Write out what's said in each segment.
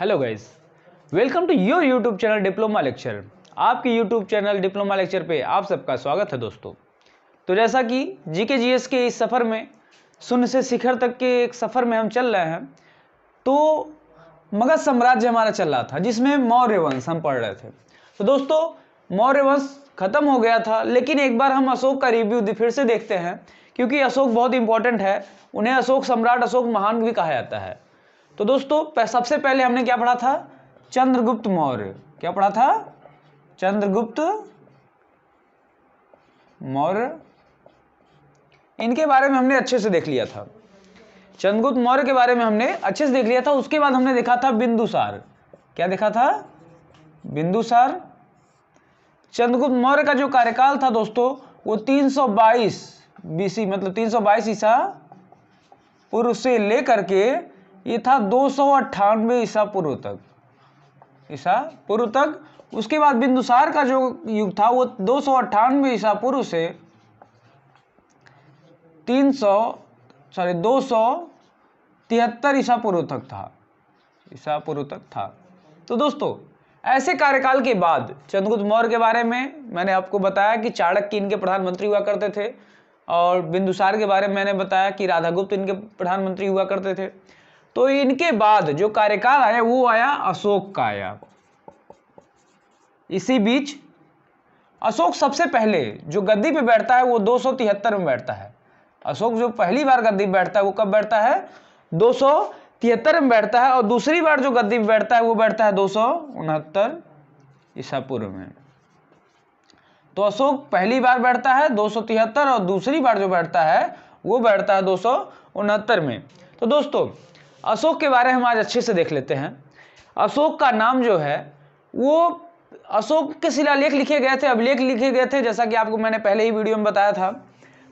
Hello guys, welcome to your YouTube channel diploma lecture. आपके YouTube channel diploma lecture पे आप सबका स्वागत है दोस्तों। तो जैसा कि जीके जीएस के इस सफ़र में शून्य से शिखर तक के एक सफ़र में हम चल रहे हैं, तो मगध साम्राज्य हमारा चल रहा था जिसमें मौर्य वंश हम पढ़ रहे थे। तो दोस्तों मौर्य वंश खत्म हो गया था, लेकिन एक बार हम अशोक का रिव्यू फिर से देखते हैं क्योंकि अशोक बहुत इंपॉर्टेंट है। उन्हें अशोक सम्राट, अशोक महान भी कहा जाता है। तो दोस्तों सबसे पहले हमने क्या पढ़ा था? चंद्रगुप्त मौर्य। क्या पढ़ा था? चंद्रगुप्त मौर्य। इनके बारे में हमने अच्छे से देख लिया था। चंद्रगुप्त मौर्य के बारे में हमने अच्छे से देख लिया था। उसके बाद हमने देखा था बिंदुसार। क्या देखा था? बिंदुसार। चंद्रगुप्त मौर्य का जो कार्यकाल था दोस्तों वो 322 बीसी मतलब 322 ईसा पूर्व से लेकर के ये था 298 ईसा पूर्व तक। उसके बाद बिंदुसार का जो युग था वो 298 ईसा पूर्व से 273 ईसा पूर्व तक था। तो दोस्तों ऐसे कार्यकाल के बाद चंद्रगुप्त मौर्य के बारे में मैंने आपको बताया कि चाणक्य इनके प्रधानमंत्री हुआ करते थे, और बिंदुसार के बारे में मैंने बताया कि राधागुप्त इनके प्रधानमंत्री हुआ करते थे। तो इनके बाद जो कार्यकाल आया वो आया अशोक का आया। इसी बीच अशोक सबसे पहले जो गद्दी पे बैठता है वो 273 में बैठता है। अशोक जो पहली बार गद्दी पे बैठता है वो कब बैठता है? 273 में बैठता है। और दूसरी बार जो गद्दी पे बैठता है वो बैठता है 269 ईसा पूर्व में। तो अशोक पहली बार बैठता है 273 और दूसरी बार जो बैठता है वो बैठता है 269 में। तो दोस्तों अशोक के बारे में हम आज अच्छे से देख लेते हैं। अशोक का नाम जो है वो अशोक के शिलालेख लिखे गए थे, अभिलेख लिखे गए थे, जैसा कि आपको मैंने पहले ही वीडियो में बताया था।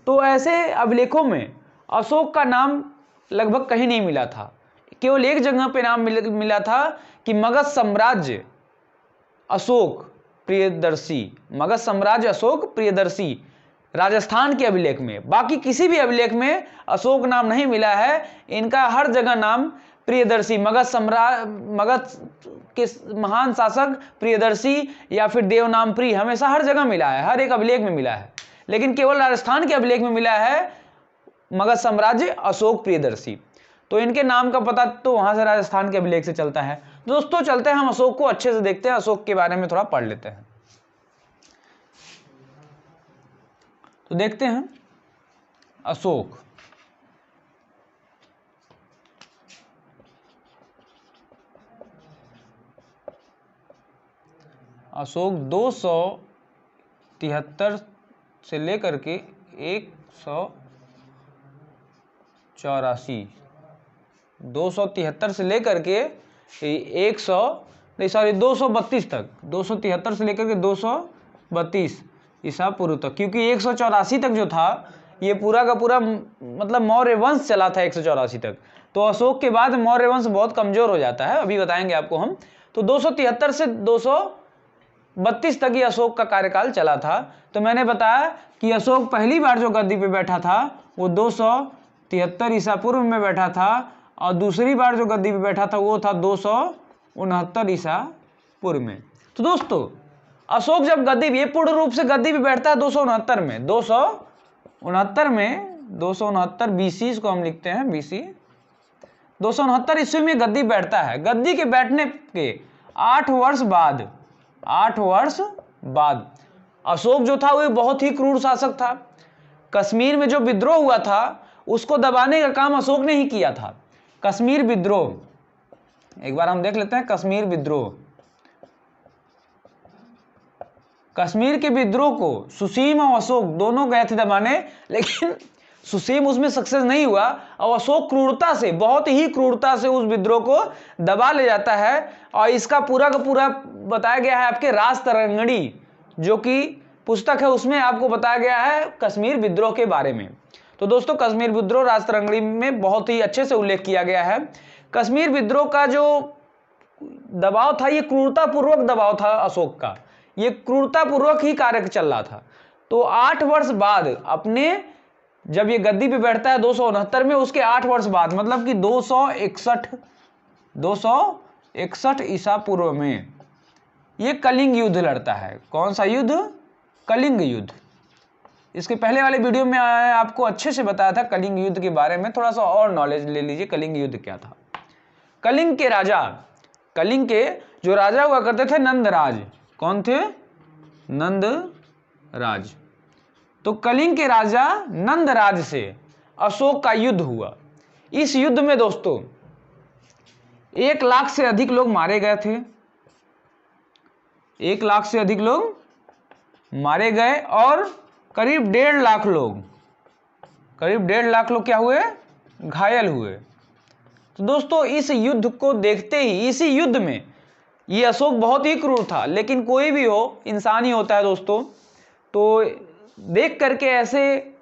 तो ऐसे अभिलेखों में अशोक का नाम लगभग कहीं नहीं मिला था। केवल एक जगह पे नाम मिला था कि मगध साम्राज्य अशोक प्रियदर्शी। मगध साम्राज्य अशोक प्रियदर्शी राजस्थान के अभिलेख में। बाकी किसी भी अभिलेख में अशोक नाम नहीं मिला है। इनका हर जगह नाम प्रियदर्शी, मगध के महान शासक प्रियदर्शी या फिर देवनाम प्रिय हमेशा हर जगह मिला है, हर एक अभिलेख में मिला है। लेकिन केवल राजस्थान के अभिलेख में मिला है मगध साम्राज्य अशोक प्रियदर्शी। तो इनके नाम का पता तो वहां से राजस्थान के अभिलेख से चलता है। दोस्तों चलते हैं, हम अशोक को अच्छे से देखते हैं, अशोक के बारे में थोड़ा पढ़ लेते हैं। तो देखते हैं अशोक। अशोक 273 से लेकर के 184, 273 से लेकर के 232 तक, 273 से लेकर के 232 ईसा पूर्व तक, क्योंकि 184 तक जो था ये पूरा का पूरा मतलब मौर्य वंश चला था 184 तक। तो अशोक के बाद मौर्य वंश बहुत कमजोर हो जाता है, अभी बताएंगे आपको हम। तो 273 से 232 तक ही अशोक का कार्यकाल चला था। तो मैंने बताया कि अशोक पहली बार जो गद्दी पे बैठा था वो 273 ईसा पूर्व में बैठा था, और दूसरी बार जो गद्दी पे बैठा था वो था 269 ईसा पूर्व में। तो दोस्तों अशोक जब गद्दी पे पूर्ण रूप से गद्दी पे बैठता है 269 में, 269 बीसी, इसको हम लिखते हैं बीसी, 269 ईस्वी में गद्दी बैठता है। गद्दी के बैठने के 8 वर्ष बाद अशोक जो था वो बहुत ही क्रूर शासक था। कश्मीर में जो विद्रोह हुआ था उसको दबाने का काम अशोक ने ही किया था। कश्मीर विद्रोह, एक बार हम देख लेते हैं। कश्मीर विद्रोह, कश्मीर के विद्रोह को सुसीम और अशोक दोनों गए थे दबाने, लेकिन सुसीम उसमें सक्सेस नहीं हुआ, और अशोक क्रूरता से, बहुत ही क्रूरता से उस विद्रोह को दबा ले जाता है। और इसका पूरा का पूरा बताया गया है आपके राजतरंगिणी जो कि पुस्तक है, उसमें आपको बताया गया है कश्मीर विद्रोह के बारे में। तो दोस्तों कश्मीर विद्रोह राजतरंगिणी में बहुत ही अच्छे से उल्लेख किया गया है। कश्मीर विद्रोह का जो दबाव था ये क्रूरतापूर्वक दबाव था अशोक का, ये क्रूरतापूर्वक ही कार्य चल रहा था। तो 8 वर्ष बाद अपने जब ये गद्दी पे बैठता है 269 में, उसके 8 वर्ष बाद मतलब कि 261 61 ईसा पूर्व में ये कलिंग युद्ध लड़ता है। कौन सा युद्ध? कलिंग युद्ध। इसके पहले वाले वीडियो में आपको अच्छे से बताया था कलिंग युद्ध के बारे में, थोड़ा सा और नॉलेज ले लीजिए कलिंग युद्ध क्या था। कलिंग के राजा, कलिंग के जो राजा हुआ करते थे नंदराज। कौन थे? नंदराज। तो कलिंग के राजा नंदराज से अशोक का युद्ध हुआ। इस युद्ध में दोस्तों 1 लाख से अधिक लोग मारे गए थे। 1 लाख से अधिक लोग मारे गए और करीब 1.5 लाख लोग, करीब 1.5 लाख लोग क्या हुए? घायल हुए। तो दोस्तों इस युद्ध को देखते ही, इसी युद्ध में, ये अशोक बहुत ही क्रूर था, लेकिन कोई भी हो इंसान ही होता है दोस्तों, तो देख करके ऐसे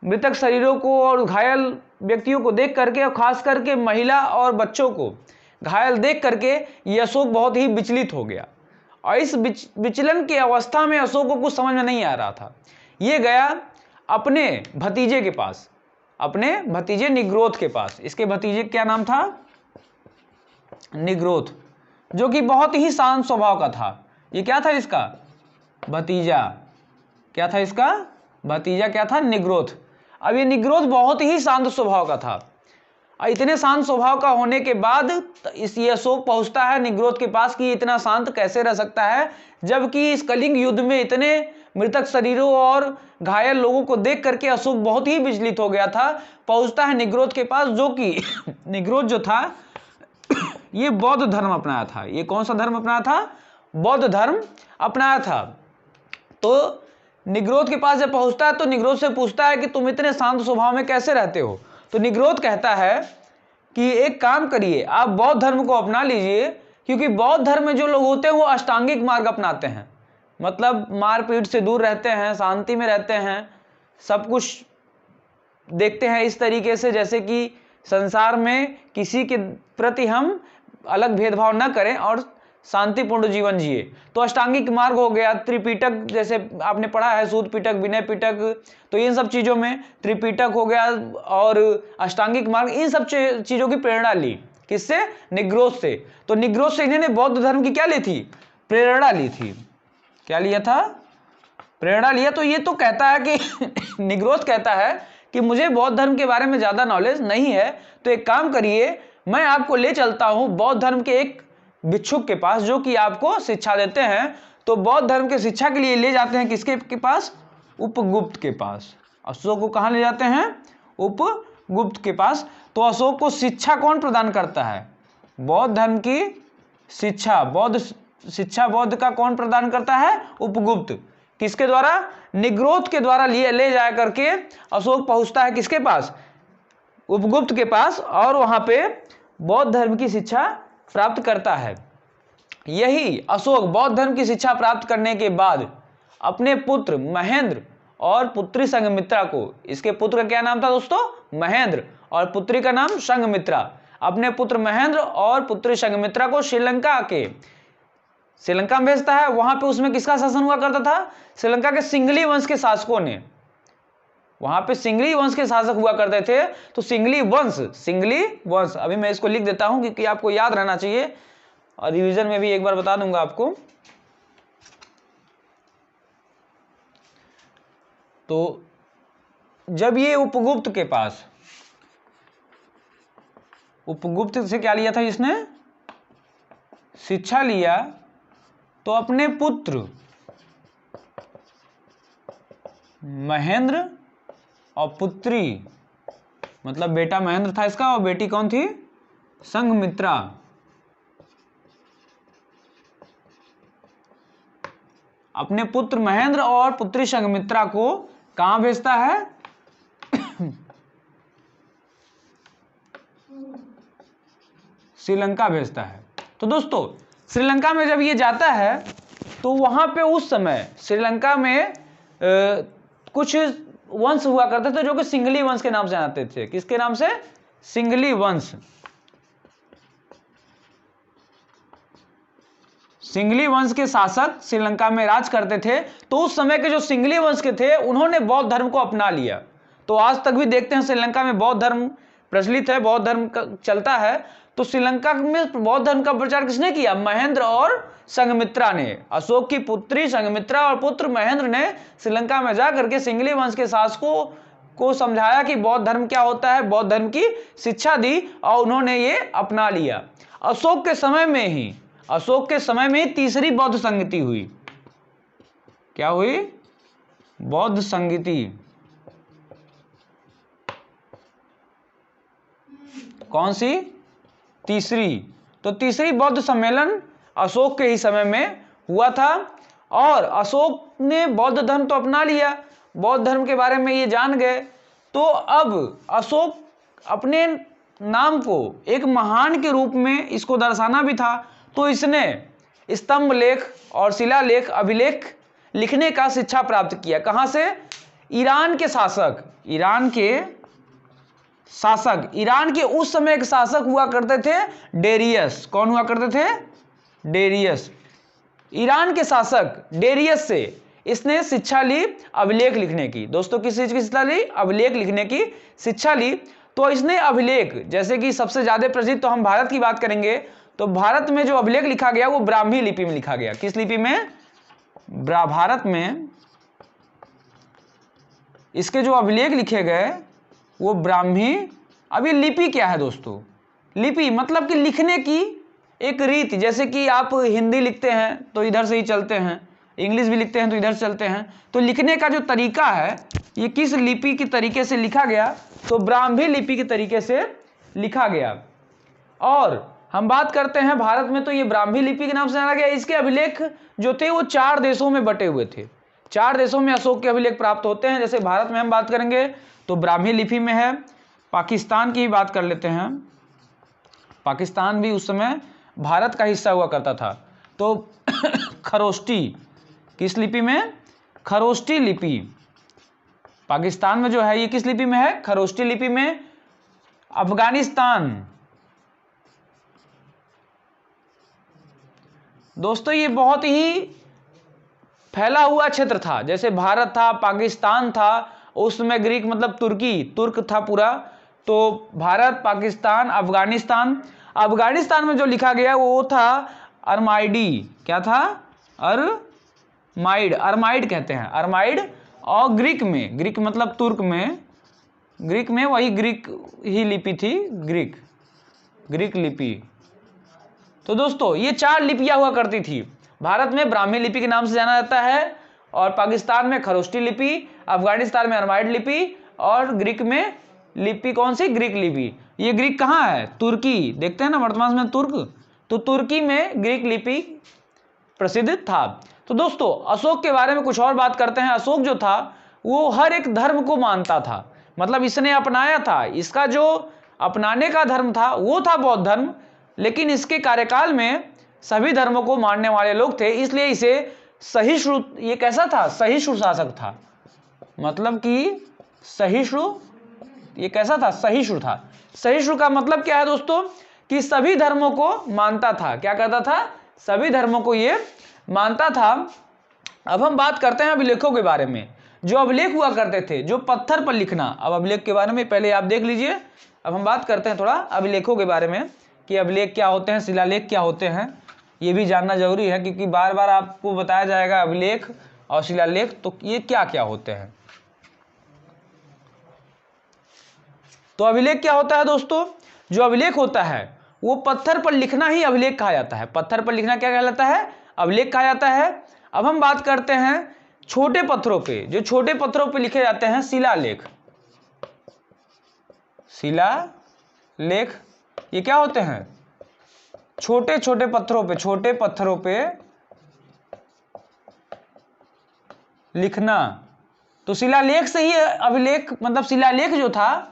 मृतक शरीरों को और घायल व्यक्तियों को देख करके, और खास करके महिला और बच्चों को घायल देख करके ये अशोक बहुत ही विचलित हो गया। और इस विचलन की अवस्था में अशोक को कुछ समझ में नहीं आ रहा था। ये गया अपने भतीजे के पास, अपने भतीजे निग्रोध के पास। इसके भतीजे क्या नाम था? निग्रोध, जो कि बहुत ही शांत स्वभाव का था। ये क्या था इसका? भतीजा। क्या था इसका? भतीजा क्या था? निग्रोध। अब ये निग्रोध बहुत ही शांत स्वभाव का था। इतने शांत स्वभाव का होने के बाद ये अशोक पहुंचता है निग्रोध के पास कि इतना शांत कैसे रह सकता है, जबकि इस कलिंग युद्ध में इतने मृतक शरीरों और घायल लोगों को देख करके अशोक बहुत ही विचलित हो गया था। पहुंचता है निग्रोध के पास, जो कि निग्रोध जो था ये बौद्ध धर्म अपनाया था। ये कौन सा धर्म अपनाया था? बौद्ध धर्म अपनाया था। तो निग्रोध के पास जब पहुंचता है तो निग्रोध से पूछता है कि तुम इतने शांत स्वभाव में कैसे रहते हो? तो निग्रोध कहता है कि एक काम करिए, आप बौद्ध धर्म को अपना लीजिए, क्योंकि बौद्ध धर्म में जो लोग होते हैं वो अष्टांगिक मार्ग अपनाते हैं, मतलब मारपीट से दूर रहते हैं, शांति में रहते हैं, सब कुछ देखते हैं इस तरीके से जैसे कि संसार में किसी के प्रति हम अलग भेदभाव न करें और शांतिपूर्ण जीवन जिए। तो अष्टांगिक मार्ग हो गया, त्रिपिटक जैसे आपने पढ़ा है, सूत पिटक, विनय पिटक, तो इन सब चीज़ों में त्रिपिटक हो गया और अष्टांगिक मार्ग, इन सब चीज़ों की प्रेरणा ली। किससे? निग्रोध से। तो निग्रोध से इन्होंने बौद्ध धर्म की क्या ली थी? प्रेरणा ली थी। क्या लिया था? प्रेरणा लिया। तो ये तो कहता है कि निग्रोध कहता है कि मुझे बौद्ध धर्म के बारे में ज़्यादा नॉलेज नहीं है, तो एक काम करिए, मैं आपको ले चलता हूँ बौद्ध धर्म के एक भिक्षुक के पास, जो कि आपको शिक्षा देते हैं। तो बौद्ध धर्म के शिक्षा के लिए ले जाते हैं किसके के पास? उपगुप्त के पास। अशोक को कहाँ ले जाते हैं? उपगुप्त के पास। तो अशोक को शिक्षा कौन प्रदान करता है? बौद्ध धर्म की शिक्षा, बौद्ध शिक्षा बौद्ध का कौन प्रदान करता है? उपगुप्त। किसके द्वारा? निग्रोध के द्वारा ले जा करके अशोक पहुंचता है किसके पास? उपगुप्त के पास, और वहां पे बौद्ध धर्म की शिक्षा प्राप्त करता है। यही अशोक बौद्ध धर्म की शिक्षा प्राप्त करने के बाद अपने पुत्र महेंद्र और पुत्री संघमित्रा को, इसके पुत्र का क्या नाम था दोस्तों? महेंद्र, और पुत्री का नाम संघमित्रा। अपने पुत्र महेंद्र और पुत्री संघमित्रा को श्रीलंका में भेजता है। वहां पे उसमें किसका शासन हुआ करता था? श्रीलंका के सिंघली वंश के शासकों ने, वहां पे सिंघली वंश के शासक हुआ करते थे। तो सिंघली वंश, अभी मैं इसको लिख देता हूं क्योंकि आपको याद रहना चाहिए, और रिवीजन में भी एक बार बता दूंगा आपको। तो जब ये उपगुप्त के पास, उपगुप्त से क्या लिया था इसने? शिक्षा लिया। तो अपने पुत्र महेंद्र और पुत्री, मतलब बेटा महेंद्र था इसका और बेटी कौन थी? संघमित्रा। अपने पुत्र महेंद्र और पुत्री संघमित्रा को कहां भेजता है? श्रीलंका भेजता है। तो दोस्तों श्रीलंका में जब ये जाता है तो वहां पे उस समय श्रीलंका में कुछ वंश हुआ करते थे जो कि सिंघली वंश के नाम से आते थे। किसके नाम से? सिंघली वंश। सिंघली वंश के शासक श्रीलंका में राज करते थे। तो उस समय के जो सिंघली वंश के थे उन्होंने बौद्ध धर्म को अपना लिया। तो आज तक भी देखते हैं श्रीलंका में बौद्ध धर्म प्रचलित है, बौद्ध धर्म चलता है। तो श्रीलंका में बौद्ध धर्म का प्रचार किसने किया? महेंद्र और संघमित्रा ने। अशोक की पुत्री संघमित्रा और पुत्र महेंद्र ने श्रीलंका में जाकर के सिंघली वंश के शासकों को समझाया कि बौद्ध धर्म क्या होता है, बौद्ध धर्म की शिक्षा दी और उन्होंने ये अपना लिया। अशोक के समय में ही तीसरी बौद्ध संगति हुई। क्या हुई? बौद्ध संगति। कौन सी? तीसरी। तो तीसरी बौद्ध सम्मेलन अशोक के ही समय में हुआ था और अशोक ने बौद्ध धर्म तो अपना लिया, बौद्ध धर्म के बारे में ये जान गए। तो अब अशोक अपने नाम को एक महान के रूप में इसको दर्शाना भी था, तो इसने स्तंभ लेख और शिलालेख अभिलेख लिखने का शिक्षा प्राप्त किया। कहां से? ईरान के शासक, ईरान के उस समय एक शासक हुआ करते थे डेरियस। कौन हुआ करते थे? डेरियस। ईरान के शासक डेरियस से इसने शिक्षा ली अभिलेख लिखने की। दोस्तों किस चीज की शिक्षा ली? अभिलेख लिखने की शिक्षा ली। तो इसने अभिलेख, जैसे कि सबसे ज्यादा प्रसिद्ध तो हम भारत की बात करेंगे, तो भारत में जो अभिलेख लिखा गया वो ब्राह्मी लिपि में लिखा गया। किस लिपि में? भारत में इसके जो अभिलेख लिखे गए वो ब्राह्मी। अब ये लिपि क्या है दोस्तों? लिपि मतलब कि लिखने की एक रीति। जैसे कि आप हिंदी लिखते हैं तो इधर से ही चलते हैं, इंग्लिश भी लिखते हैं तो इधर से चलते हैं। तो लिखने का जो तरीका है ये किस लिपि की तरीके से लिखा गया? तो ब्राह्मी लिपि के तरीके से लिखा गया। और हम बात करते हैं भारत में, तो ये ब्राह्मी लिपि के नाम से जाना गया। इसके अभिलेख जो थे वो 4 देशों में बटे हुए थे। 4 देशों में अशोक के अभिलेख प्राप्त होते हैं। जैसे भारत में हम बात करेंगे तो ब्राह्मी लिपि में है। पाकिस्तान की बात कर लेते हैं, पाकिस्तान भी उस समय भारत का हिस्सा हुआ करता था। तो खरोष्टी, किस लिपि में? खरोष्टी लिपि। पाकिस्तान में जो है ये किस लिपि में है? खरोष्टी लिपि में। अफगानिस्तान, दोस्तों ये बहुत ही फैला हुआ क्षेत्र था। जैसे भारत था, पाकिस्तान था, उसमें ग्रीक मतलब तुर्क था पूरा। तो भारत, पाकिस्तान, अफगानिस्तान। अफगानिस्तान में जो लिखा गया वो था अरमाइडी। क्या था? अरमाइड कहते हैं, अरमाइड। और ग्रीक मतलब तुर्क में वही ग्रीक ही लिपि थी, ग्रीक लिपि। तो दोस्तों ये 4 लिपियां हुआ करती थी। भारत में ब्राह्मी लिपि के नाम से जाना जाता है, और पाकिस्तान में खरोष्टी लिपि, अफगानिस्तान में अरमाइड लिपि, और ग्रीक में लिपि कौन सी? ग्रीक लिपि। ये ग्रीक कहाँ है? तुर्की। देखते हैं ना वर्तमान में तुर्क, तो तुर्की में ग्रीक लिपि प्रसिद्ध था। तो दोस्तों अशोक के बारे में कुछ और बात करते हैं। अशोक जो था वो हर एक धर्म को मानता था, मतलब इसने अपनाया था। इसका जो अपनाने का धर्म था वो था बौद्ध धर्म, लेकिन इसके कार्यकाल में सभी धर्मों को मानने वाले लोग थे, इसलिए इसे सहिष्णु, ये कैसा था? सहिष्णु शासक था। मतलब कि सहिष्णु, ये कैसा था? सहिष्णु था। सहिष्णु का मतलब क्या है दोस्तों? कि सभी धर्मों को मानता था। क्या करता था? सभी धर्मों को ये मानता था। अब हम बात करते हैं अभिलेखों के बारे में। जो अभिलेख हुआ करते थे, जो पत्थर पर लिखना, अब अभिलेख के बारे में पहले आप देख लीजिए। अब हम बात करते हैं थोड़ा अभिलेखों के बारे में कि अभिलेख क्या होते हैं, शिलालेख क्या होते हैं, ये भी जानना जरूरी है, क्योंकि बार बार आपको बताया जाएगा अभिलेख और शिलालेख तो ये क्या क्या होते हैं। तो अभिलेख क्या होता है दोस्तों? जो अभिलेख होता है वो पत्थर पर लिखना ही अभिलेख कहा जाता है। पत्थर पर लिखना क्या कहलाता है? अभिलेख कहा जाता है। अब हम बात करते हैं छोटे पत्थरों पे, जो छोटे पत्थरों पे लिखे जाते हैं शिलालेख। शिलालेख ये क्या होते हैं? छोटे छोटे पत्थरों पे लिखना। तो शिलालेख से ही अभिलेख, मतलब शिलालेख जो था,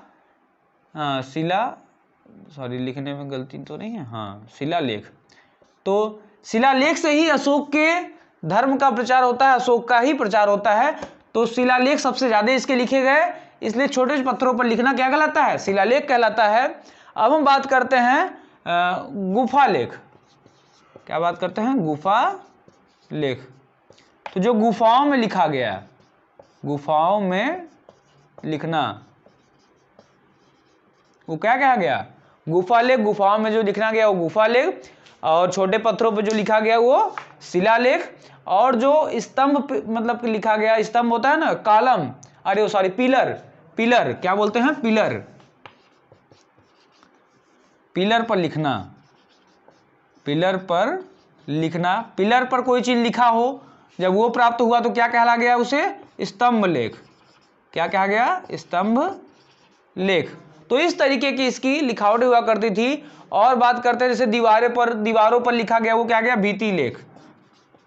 लिखने में गलती तो नहीं है, शिलालेख। तो शिलालेख से ही अशोक के धर्म का प्रचार होता है, अशोक का ही प्रचार होता है। तो शिलालेख सबसे ज्यादा इसके लिखे गए, इसलिए छोटे पत्थरों पर लिखना क्या कहलाता है? शिलालेख कहलाता है। अब हम बात करते हैं गुफा लेख। क्या बात करते हैं? गुफा लेख। तो जो गुफाओं में लिखा गया, गुफाओं में लिखना, वो क्या कहा गया? गुफा लेख, गुफाओं में जो लिखना गया वो गुफा लेख, और छोटे पत्थरों पे जो लिखा गया वो शिलालेख, और जो स्तंभ मतलब कि लिखा गया, स्तंभ होता है ना, कॉलम, अरे सॉरी पिलर, पिलर क्या बोलते हैं, पिलर, पिलर पर लिखना, पिलर पर लिखना, पिलर पर कोई चीज लिखा हो, जब वो प्राप्त हुआ तो क्या कहला गया उसे, स्तंभ लेख। क्या कहा गया, स्तंभ लेख। तो इस तरीके की इसकी लिखावट हुआ करती थी। और बात करते हैं जैसे दीवारों पर लिखा गया, वो क्या गया, भित्ति लेख,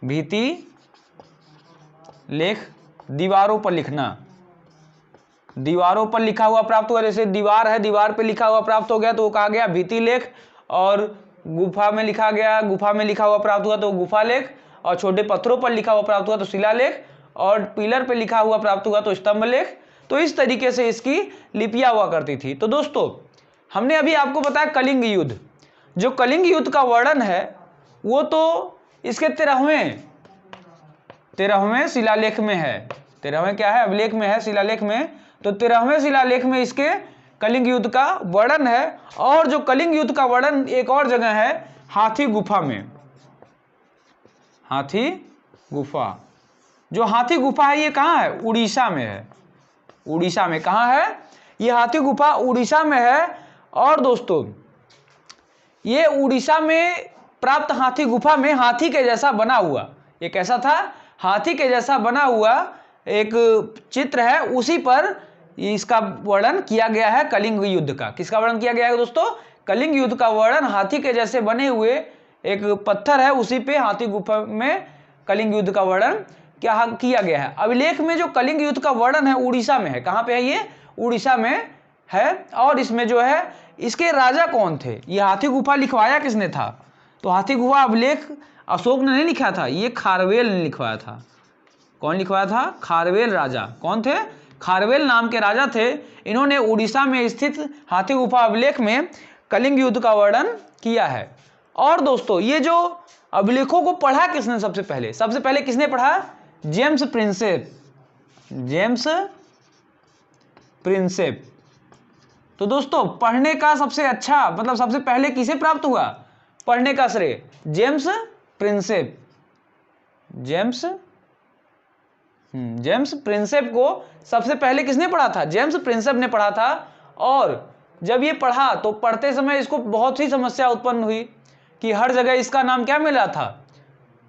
भित्ति लेख, दीवारों पर लिखना, दीवारों पर लिखा हुआ प्राप्त हुआ, जैसे दीवार है, दीवार पे लिखा हुआ प्राप्त हो गया तो वो कहा गया भित्ति लेख, और गुफा में लिखा गया, गुफा में लिखा हुआ प्राप्त हुआ तो गुफा लेख, और छोटे पत्थरों पर लिखा हुआ प्राप्त हुआ तो शिलालेख, और पिलर पे लिखा हुआ प्राप्त हुआ तो स्तंभ लेख। तो इस तरीके से इसकी लिपियां हुआ करती थी। तो दोस्तों हमने अभी आपको बताया कलिंग युद्ध, जो कलिंग युद्ध का वर्णन है वो तो इसके 13वें शिलालेख में है, 13वें क्या है, अभिलेख में है, शिलालेख में। तो 13वें शिलालेख में इसके कलिंग युद्ध का वर्णन है। और जो कलिंग युद्ध का वर्णन एक और जगह है, हाथी गुफा में, हाथी गुफा। जो हाथी गुफा है ये कहाँ है, उड़ीसा में है, उड़ीसा में। कहाँ है ये हाथी गुफा, उड़ीसा में है। और दोस्तों ये उड़ीसा में प्राप्त हाथी गुफा में हाथी के जैसा बना हुआ एक ऐसा था, हाथी के जैसा बना हुआ एक चित्र है, उसी पर इसका वर्णन किया गया है कलिंग युद्ध का। किसका वर्णन किया गया है दोस्तों, कलिंग युद्ध का वर्णन हाथी के जैसे बने हुए एक पत्थर है, उसी पे हाथी गुफा में कलिंग युद्ध का वर्णन क्या किया गया है। अभिलेख में जो कलिंग युद्ध का वर्णन है उड़ीसा में है। कहाँ पे है ये, उड़ीसा में है। और इसमें जो है इसके राजा कौन थे, ये हाथी गुफा लिखवाया किसने था, तो हाथी गुफा अभिलेख अशोक ने नहीं लिखा था, ये खारवेल ने लिखवाया था। कौन लिखवाया था, खारवेल राजा। कौन थे, खारवेल नाम के राजा थे। इन्होंने उड़ीसा में स्थित हाथी गुफा अभिलेख में कलिंग युद्ध का वर्णन किया है। और दोस्तों ये जो अभिलेखों को पढ़ा किसने सबसे पहले किसने पढ़ा, जेम्स प्रिंसेप, जेम्स प्रिंसेप। तो दोस्तों पढ़ने का सबसे अच्छा मतलब सबसे पहले किसे प्राप्त हुआ, पढ़ने का श्रेय जेम्स प्रिंसेप, जेम्स प्रिंसेप को सबसे पहले किसने पढ़ा था, जेम्स प्रिंसेप ने पढ़ा था। और जब ये पढ़ा तो पढ़ते समय इसको बहुत सी समस्या उत्पन्न हुई कि हर जगह इसका नाम क्या मिला था,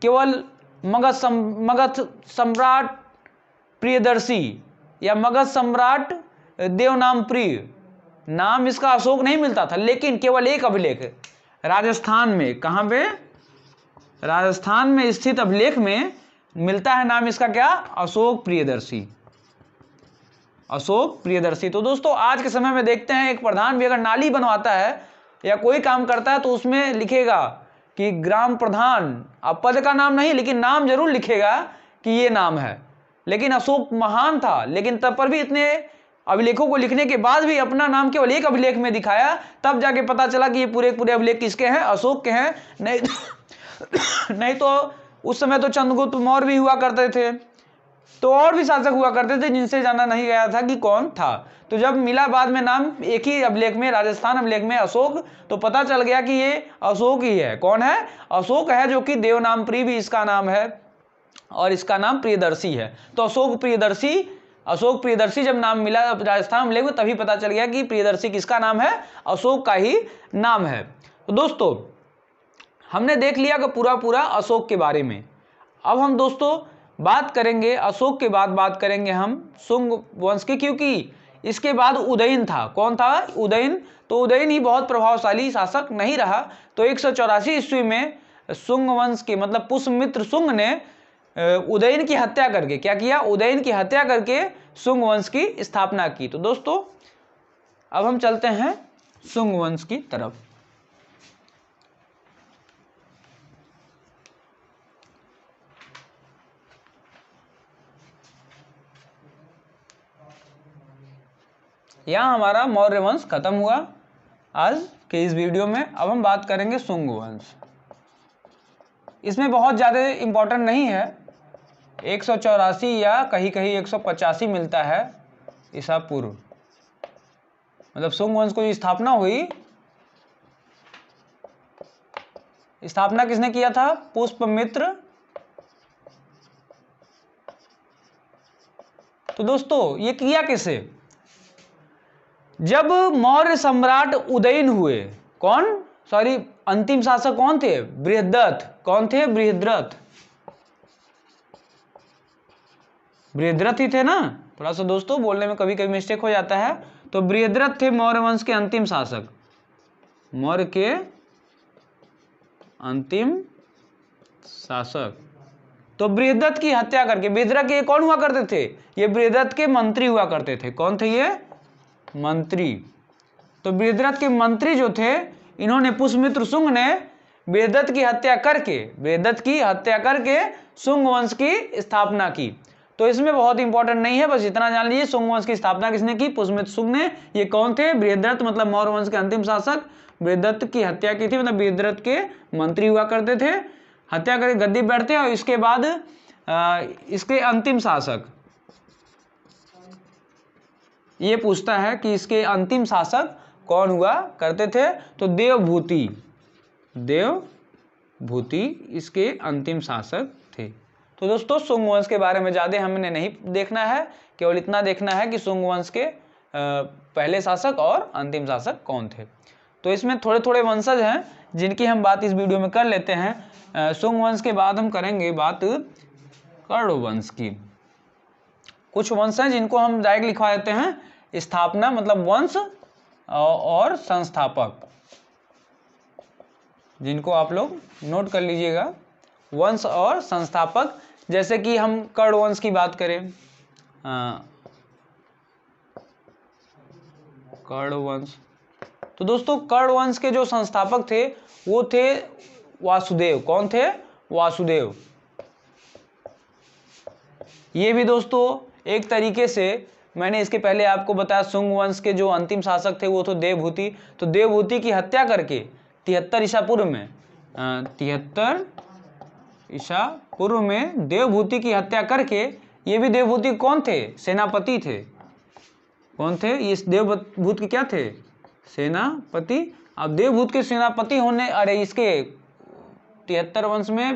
केवल मगध सम्राट प्रियदर्शी या मगध सम्राट देवनाम प्रिय, नाम इसका अशोक नहीं मिलता था। लेकिन केवल एक अभिलेख राजस्थान में, कहां पे, राजस्थान में स्थित अभिलेख में मिलता है नाम इसका क्या, अशोक प्रियदर्शी, अशोक प्रियदर्शी। तो दोस्तों आज के समय में देखते हैं एक प्रधान भी अगर नाली बनवाता है या कोई काम करता है तो उसमें लिखेगा कि ग्राम प्रधान, अब पद का नाम नहीं लेकिन नाम जरूर लिखेगा कि ये नाम है। लेकिन अशोक महान था, लेकिन तब पर भी इतने अभिलेखों को लिखने के बाद भी अपना नाम केवल एक अभिलेख में दिखाया, तब जाके पता चला कि ये पूरे पूरे अभिलेख किसके हैं, अशोक के हैं। नहीं तो उस समय तो चंद्रगुप्त मौर्य भी हुआ करते थे, तो और भी शासक हुआ करते थे जिनसे जाना नहीं गया था कि कौन था। तो जब मिला बाद में नाम एक ही अभिलेख में, राजस्थान अभिलेख में अशोक, तो पता चल गया कि ये अशोक ही है। कौन है, अशोक है, जो कि देवनाम प्रिय भी इसका नाम है और इसका नाम प्रियदर्शी है। तो अशोक प्रियदर्शी जब नाम मिला राजस्थान अभिलेख में तभी पता चल गया कि प्रियदर्शी किसका नाम है, अशोक का ही नाम है। तो दोस्तों हमने देख लिया कि पूरा अशोक के बारे में। अब हम दोस्तों बात करेंगे अशोक के बाद बात करेंगे हम शुंग वंश की, क्योंकि इसके बाद उदयन था। कौन था, उदयन। तो उदयन ही बहुत प्रभावशाली शासक नहीं रहा। तो 184 ईस्वी में शुंग वंश के मतलब पुष्यमित्र शुंग ने उदयन की हत्या करके क्या किया, उदयन की हत्या करके शुंग वंश की स्थापना की। तो दोस्तों अब हम चलते हैं शुंग वंश की तरफ। यहां हमारा मौर्य वंश खत्म हुआ आज के इस वीडियो में। अब हम बात करेंगे शुंग वंश। इसमें बहुत ज्यादा इंपॉर्टेंट नहीं है, 184 या कहीं कहीं 185 मिलता है ईसा पूर्व, मतलब शुंग वंश की स्थापना हुई स्थापना किसने किया था? पुष्पमित्र। तो दोस्तों ये किया किसे? जब मौर्य सम्राट उदयन हुए, कौन, सॉरी अंतिम शासक कौन थे? बृहद्रथ। कौन थे? बृहद्रथ। बृहद्रथ ही थे ना, थोड़ा सा दोस्तों बोलने में कभी कभी मिस्टेक हो जाता है। तो बृहद्रथ थे मौर्य वंश के अंतिम शासक, मौर्य के अंतिम शासक। तो बृहद्रथ की हत्या करके, बृहद्रथ के कौन हुआ करते थे? ये बृहद्रथ के मंत्री हुआ करते थे। कौन थे ये? मंत्री। तो बृहद्रथ के मंत्री जो थे, इन्होंने पुष्पमित्र शुंग ने बृहद्रथ की हत्या करके शुंग वंश की स्थापना की। तो इसमें बहुत इंपॉर्टेंट नहीं है, बस इतना जान लीजिए शुंग वंश की स्थापना किसने की? पुष्पमित्र शुंग ने। ये कौन थे? बृहद्रथ, मतलब मौर्य वंश के अंतिम शासक। बृहद्रथ की हत्या की थी, मतलब बृहद्रथ के मंत्री हुआ करते थे, हत्या करके गद्दी बैठते। और इसके बाद इसके अंतिम शासक, ये पूछता है कि इसके अंतिम शासक कौन हुआ करते थे? तो देवभूति इसके अंतिम शासक थे। तो दोस्तों शुंग वंश के बारे में ज़्यादा हमने नहीं देखना है, केवल इतना देखना है कि शुंग वंश के पहले शासक और अंतिम शासक कौन थे। तो इसमें थोड़े थोड़े वंशज हैं जिनकी हम बात इस वीडियो में कर लेते हैं। शुंग वंश के बाद हम करेंगे बात कर्ण वंश की। कुछ वंश हैं जिनको हम डायरेक्ट लिखवा देते हैं, स्थापना मतलब वंश और संस्थापक, जिनको आप लोग नोट कर लीजिएगा, वंश और संस्थापक। जैसे कि हम कर्ण वंश की बात करें, कर्ण वंश, तो दोस्तों कर्ण वंश के जो संस्थापक थे वो थे वासुदेव। कौन थे? वासुदेव। ये भी दोस्तों एक तरीके से मैंने इसके पहले आपको बताया, शुंग वंश के जो अंतिम शासक थे वो तो देवभूति। तो देवभूति की हत्या करके 73 ईसा पूर्व में 73 ईसा पूर्व में देवभूति की हत्या करके, ये भी देवभूति कौन थे? सेनापति थे। कौन थे? ये देवभूत के क्या थे? सेनापति। अब देवभूत के सेनापति होने, अरे इसके 73 वंश में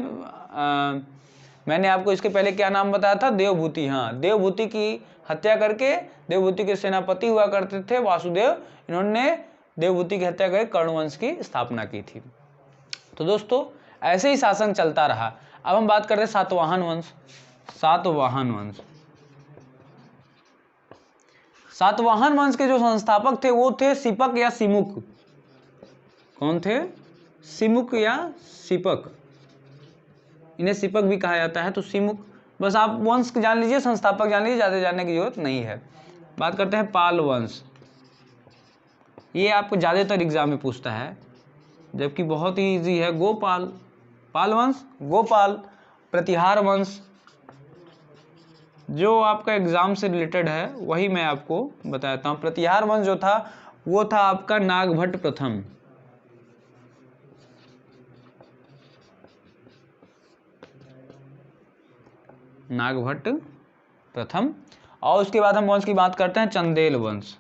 मैंने आपको इसके पहले क्या नाम बताया था? देवभूति। हाँ, देवभूति की हत्या करके देवभूति के सेनापति हुआ करते थे वासुदेव। इन्होंने देवभूति की हत्या करके कर्ण वंश की स्थापना की थी। तो दोस्तों ऐसे ही शासन चलता रहा। अब हम बात करते हैं सातवाहन वंश। सातवाहन वंश के जो संस्थापक थे वो थे सिपक या सिमुक। कौन थे? सिमुक या सिपक। इन्हें सिपक भी कहा जाता है, तो सिमुक। बस आप वंश जान लीजिए, संस्थापक जान लीजिए, ज़्यादा जानने की जरूरत नहीं है। बात करते हैं पाल वंश। ये आपको ज़्यादातर एग्जाम में पूछता है, जबकि बहुत ही ईजी है। गोपाल, पाल वंश, गोपाल। प्रतिहार वंश, जो आपका एग्जाम से रिलेटेड है वही मैं आपको बताता हूँ। प्रतिहार वंश जो था वो था आपका नागभट्ट प्रथम। नागभट्ट प्रथम। और उसके बाद हम वंश की बात करते हैं चंदेल वंश।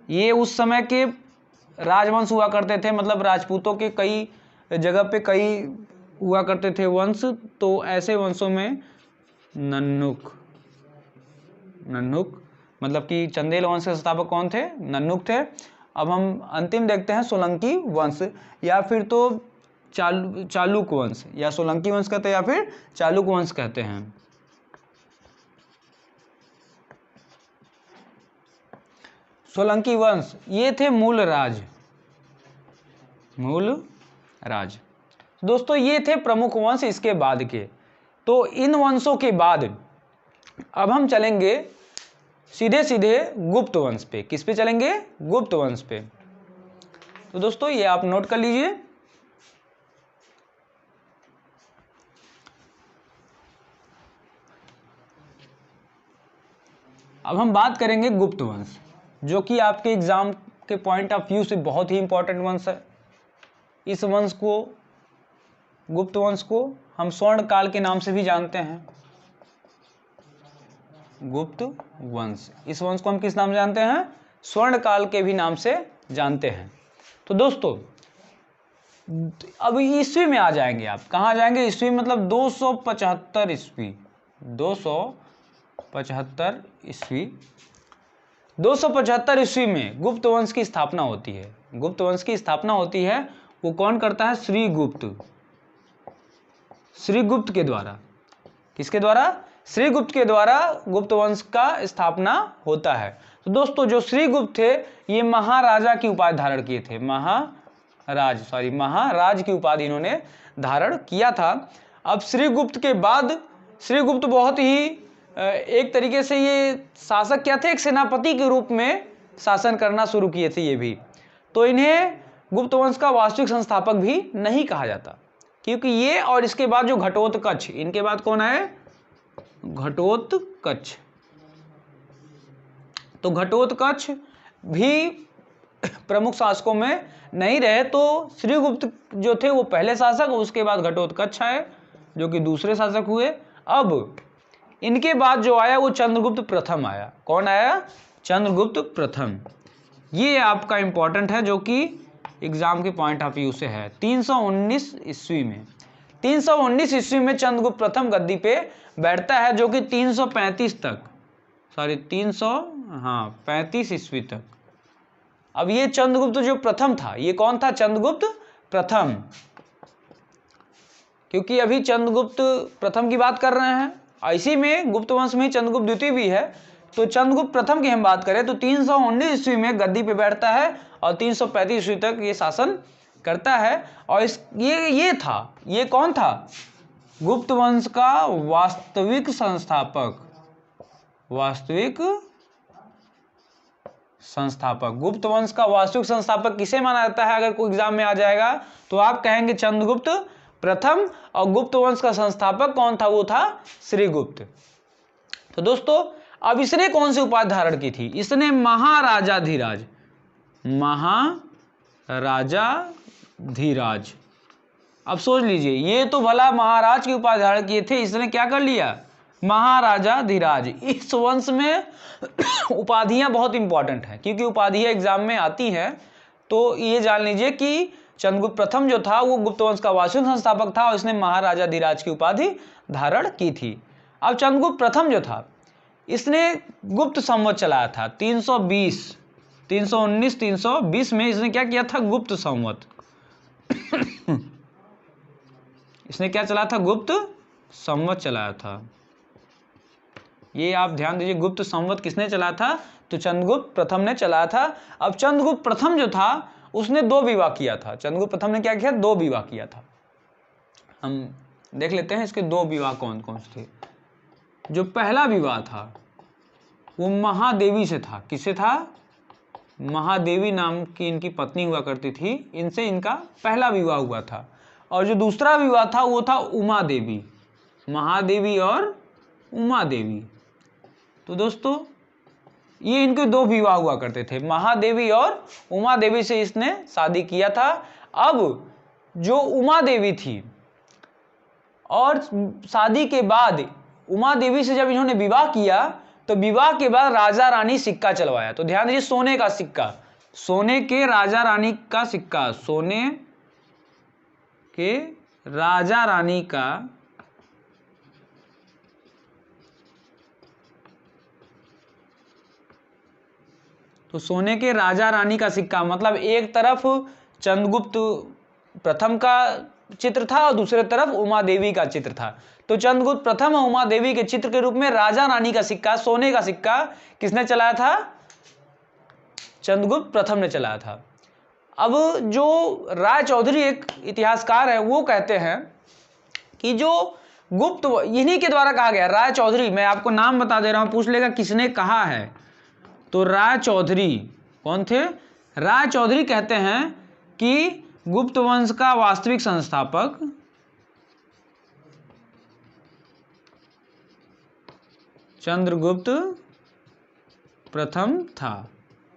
ये उस समय के राजवंश हुआ करते थे, मतलब राजपूतों के कई जगह पे कई हुआ करते थे वंश। तो ऐसे वंशों में नन्नुक मतलब कि चंदेल वंश के संस्थापक कौन थे? नन्नुक थे। अब हम अंतिम देखते हैं सोलंकी वंश, या फिर तो चालुक वंश, या सोलंकी वंश कहते हैं या फिर चालुक वंश कहते हैं। सोलंकी वंश ये थे मूल राज। दोस्तों ये थे प्रमुख वंश इसके बाद के। तो इन वंशों के बाद अब हम चलेंगे सीधे सीधे गुप्त वंश पे। किस पे चलेंगे? गुप्त वंश पे। तो दोस्तों ये आप नोट कर लीजिए। अब हम बात करेंगे गुप्त वंश, जो कि आपके एग्जाम के पॉइंट ऑफ व्यू से बहुत ही इंपॉर्टेंट वंश है। इस वंश को, गुप्त वंश को हम स्वर्ण काल के नाम से भी जानते हैं। गुप्त वंश, इस वंश को हम किस नाम से जानते हैं? स्वर्ण काल के भी नाम से जानते हैं। तो दोस्तों अब ईस्वी में आ जाएंगे आप, कहाँ जाएंगे? ईस्वी मतलब 275 ईस्वी, 275 ईस्वी, 275 ईस्वी में गुप्त वंश की स्थापना होती है। गुप्त वंश की स्थापना होती है, वो कौन करता है? श्रीगुप्त। श्रीगुप्त के द्वारा, किसके द्वारा? श्रीगुप्त के द्वारा गुप्त वंश का स्थापना होता है। तो दोस्तों जो श्रीगुप्त थे ये महाराजा की उपाधि धारण किए थे, महाराज की उपाधि इन्होंने धारण किया था। अब श्रीगुप्त के बाद, श्रीगुप्त बहुत ही एक तरीके से ये शासक क्या थे? एक सेनापति के रूप में शासन करना शुरू किए थे ये भी। तो इन्हें गुप्त वंश का वास्तविक संस्थापक भी नहीं कहा जाता, क्योंकि ये और इसके बाद जो घटोत्कच, इनके बाद कौन आए? घटोत्कच। तो घटोत्कच भी प्रमुख शासकों में नहीं रहे। तो श्रीगुप्त जो थे वो पहले शासक, उसके बाद घटोत्कच आए जो कि दूसरे शासक हुए। अब इनके बाद जो आया वो चंद्रगुप्त प्रथम आया। कौन आया? चंद्रगुप्त प्रथम। ये आपका इंपॉर्टेंट है, जो कि एग्जाम के पॉइंट ऑफ व्यू से है। 319 ईस्वी में, 319 ईस्वी में चंद्रगुप्त प्रथम गद्दी पे बैठता है, जो कि 335 तक, सॉरी 335 ईस्वी तक। अब ये चंद्रगुप्त जो प्रथम था, ये कौन था? चंद्रगुप्त प्रथम, क्योंकि अभी चंद्रगुप्त प्रथम की बात कर रहे हैं। इसी में गुप्त वंश में चंद्रगुप्त द्वितीय भी है। तो चंद्रगुप्त प्रथम की हम बात करें तो 319 ईस्वी में गद्दी पे बैठता है और 335 ईस्वी तक ये शासन करता है। और ये कौन था? गुप्त वंश का वास्तविक संस्थापक, वास्तविक संस्थापक। गुप्त वंश का वास्तविक संस्थापक किसे माना जाता है? अगर कोई एग्जाम में आ जाएगा तो आप कहेंगे चंद्रगुप्त प्रथम, और गुप्त वंश का संस्थापक कौन था? वो था श्रीगुप्त। तो दोस्तों अब इसने कौन सी उपाधि धारण की थी? इसने महाराजाधिराज, महाराजाधिराज। अब सोच लीजिए, ये तो भला महाराज की उपाधि धारण किए थे, इसने क्या कर लिया? महाराजाधिराज। इस वंश में उपाधियां बहुत इंपॉर्टेंट हैं, क्योंकि उपाधियां एग्जाम में आती हैं। तो ये जान लीजिए कि चंद्रगुप्त प्रथम जो था वो गुप्त वंश का वास्तविक संस्थापक था और इसने महाराजाधिराज की उपाधि धारण की थी। अब चंद्रगुप्त प्रथम जो था इसने गुप्त संवत चलाया था 319 320 में। इसने क्या किया था? गुप्त संवत। इसने क्या चलाया था? गुप्त संवत चलाया था। ये आप ध्यान दीजिए, गुप्त संवत किसने चलाया था? तो चंद्रगुप्त प्रथम ने चलाया था। अब चंद्रगुप्त प्रथम जो था उसने 2 विवाह किया था। चंद्रगुप्त प्रथम ने क्या किया? 2 विवाह किया था। हम देख लेते हैं इसके 2 विवाह कौन कौन से थे। जो पहला विवाह था वो महादेवी से था। किससे था? महादेवी नाम की इनकी पत्नी हुआ करती थी, इनसे इनका पहला विवाह हुआ था। और जो दूसरा विवाह था वो था उमा देवी, महादेवी और उमा देवी। तो दोस्तों ये इनके 2 विवाह हुआ करते थे, महादेवी और उमा देवी से इसने शादी किया था। अब जो उमा देवी थी और शादी के बाद उमा देवी से जब इन्होंने विवाह किया तो विवाह के बाद राजा रानी सिक्का चलवाया। तो ध्यान दीजिए, सोने का सिक्का, सोने के राजा रानी का सिक्का, सोने के राजा रानी का तो सोने के राजा रानी का सिक्का मतलब एक तरफ चंद्रगुप्त प्रथम का चित्र था और दूसरे तरफ उमा देवी का चित्र था। तो चंद्रगुप्त प्रथम और उमा देवी के चित्र के रूप में राजा रानी का सिक्का, सोने का सिक्का किसने चलाया था? चंद्रगुप्त प्रथम ने चलाया था। अब जो राय चौधरी एक इतिहासकार है वो कहते हैं कि जो गुप्त इन्हीं के द्वारा कहा गया, राय चौधरी, मैं आपको नाम बता दे रहा हूं, पूछ लेगा किसने कहा है। तो राय चौधरी कौन थे? राय चौधरी कहते हैं कि गुप्त वंश का वास्तविक संस्थापक चंद्रगुप्त प्रथम था।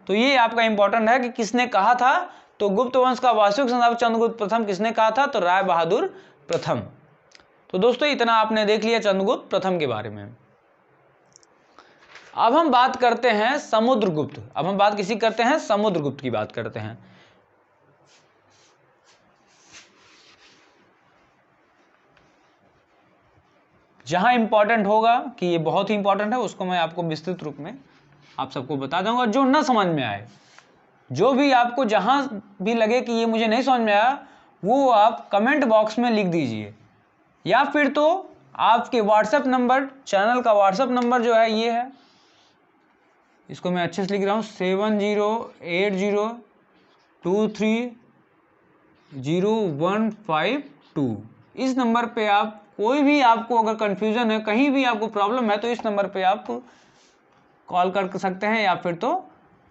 तो ये आपका इंपॉर्टेंट है कि किसने कहा था। तो गुप्त वंश का वास्तविक संस्थापक चंद्रगुप्त प्रथम किसने कहा था? तो राय बहादुर प्रथम। तो दोस्तों इतना आपने देख लिया चंद्रगुप्त प्रथम के बारे में। अब हम बात करते हैं समुद्रगुप्त। अब हम बात किसी करते हैं? समुद्रगुप्त की बात करते हैं। जहाँ इंपॉर्टेंट होगा कि ये बहुत ही इंपॉर्टेंट है उसको मैं आपको विस्तृत रूप में आप सबको बता दूंगा। जो ना समझ में आए, जो भी आपको जहाँ भी लगे कि ये मुझे नहीं समझ में आया, वो आप कमेंट बॉक्स में लिख दीजिए, या फिर तो आपके व्हाट्सएप नंबर, चैनल का व्हाट्सएप नंबर जो है ये है, इसको मैं अच्छे से लिख रहा हूँ 7080230152। इस नंबर पे आप कोई भी आपको अगर कन्फ्यूज़न है, कहीं भी आपको प्रॉब्लम है, तो इस नंबर पे आप कॉल कर सकते हैं या फिर तो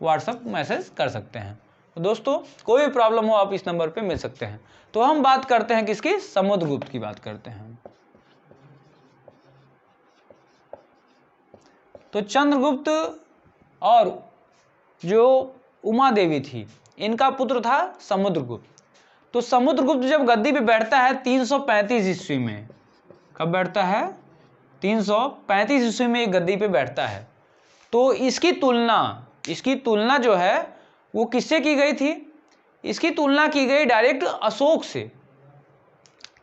व्हाट्सएप मैसेज कर सकते हैं। तो दोस्तों कोई भी प्रॉब्लम हो आप इस नंबर पे मिल सकते हैं। तो हम बात करते हैं किसकी, समुद्रगुप्त की बात करते हैं। तो चंद्रगुप्त और जो उमा देवी थी, इनका पुत्र था समुद्रगुप्त। तो समुद्रगुप्त जब गद्दी पे बैठता है 335 ईस्वी में, कब बैठता है, 335 ईस्वी में गद्दी पे बैठता है। तो इसकी तुलना जो है वो किससे की गई थी, इसकी तुलना की गई डायरेक्ट अशोक से।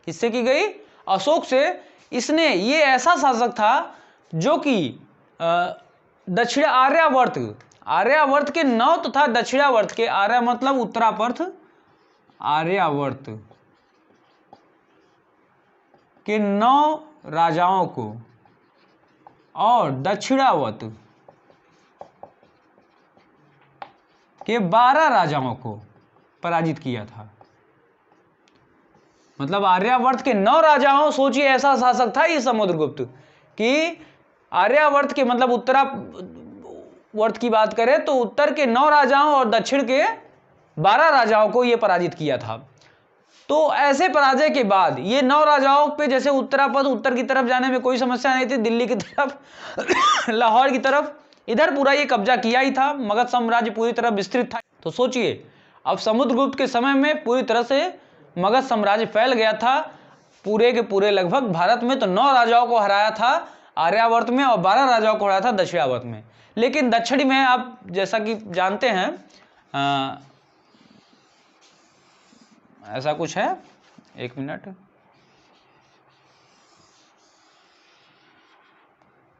किससे की गई, अशोक से। इसने, ये ऐसा शासक था जो कि दक्षिण आर्यावर्त के 9 तथा दक्षिणावर्त के, आर्य मतलब उत्तरापर्थ, आर्यावर्त के 9 राजाओं को और दक्षिणावर्त के 12 राजाओं को पराजित किया था। मतलब आर्यावर्त के 9 राजाओं, सोचिए ऐसा शासक था ये समुद्रगुप्त कि आर्यावर्त के मतलब उत्तरावर्त की बात करें तो उत्तर के 9 राजाओं और दक्षिण के 12 राजाओं को ये पराजित किया था। तो ऐसे पराजय के बाद ये 9 राजाओं पे, जैसे उत्तरापद, उत्तर की तरफ जाने में कोई समस्या नहीं थी, दिल्ली की तरफ लाहौर की तरफ, इधर पूरा ये कब्जा किया ही था, मगध साम्राज्य पूरी तरह विस्तृत था। तो सोचिए अब समुद्रगुप्त के समय में पूरी तरह से मगध साम्राज्य फैल गया था, पूरे के पूरे लगभग भारत में। तो 9 राजाओं को हराया था आर्यावर्त में और 12 राजाओं को हराया था दक्षिणावर्त में। लेकिन दक्षिण में आप जैसा कि जानते हैं ऐसा कुछ है, एक मिनट,